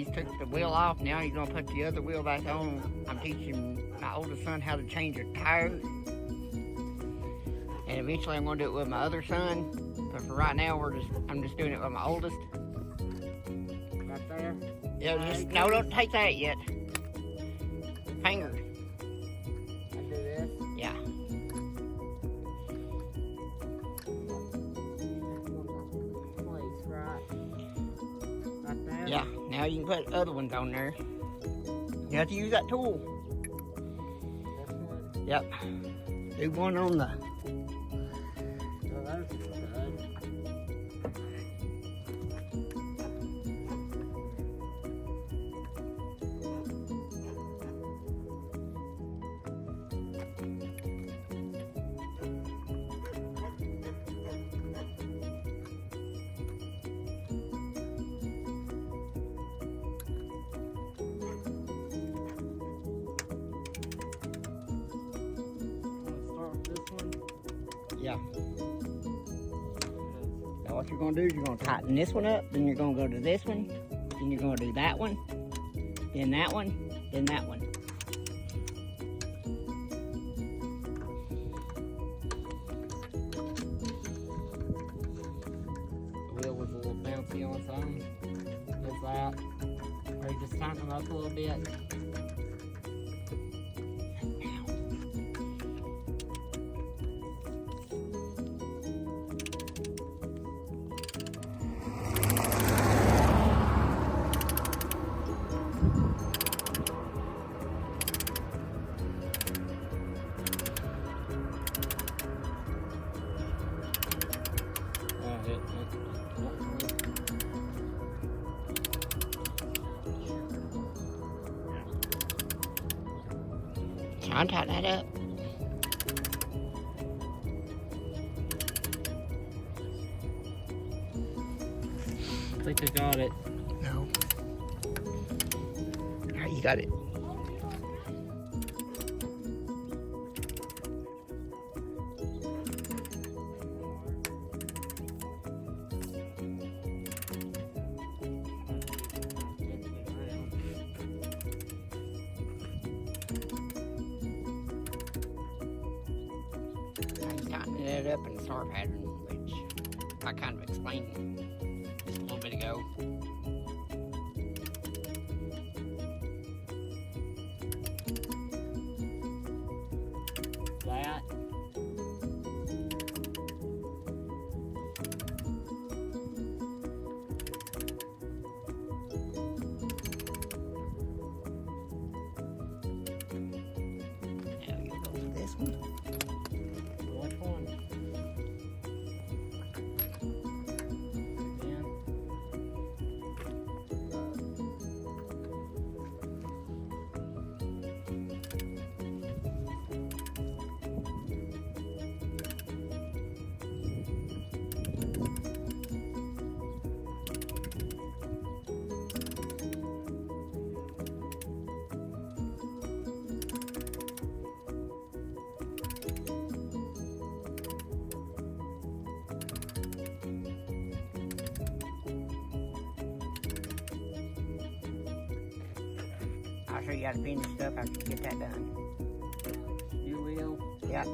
He's took the wheel off. Now he's gonna put the other wheel back on. I'm teaching my oldest son how to change a tire, and eventually I'm gonna do it with my other son. But for right now, I'm just doing it with my oldest. Right there. Yeah, no, don't take that yet. Finger. I do this. Yeah. Place, right? Right there. Yeah. Now you can put other ones on there. You have to use that tool. This one. Yep. Do one on the. Oh, that's good. Yeah. Now what you're gonna do is you're gonna tighten this one up, then you're gonna go to this one, then you're gonna do that one, then that one, then that one. The wheel was a little bouncy on some. Just that. Or you just tighten them up a little bit. Try and tighten that up. I think I got it. No. Alright, you got it. Tightening it up in the star pattern, which I kind of explained just a little bit ago. That. Now you go to this one. Which one? Again. I'll show you how to finish it up after you get that done. You will. Yep.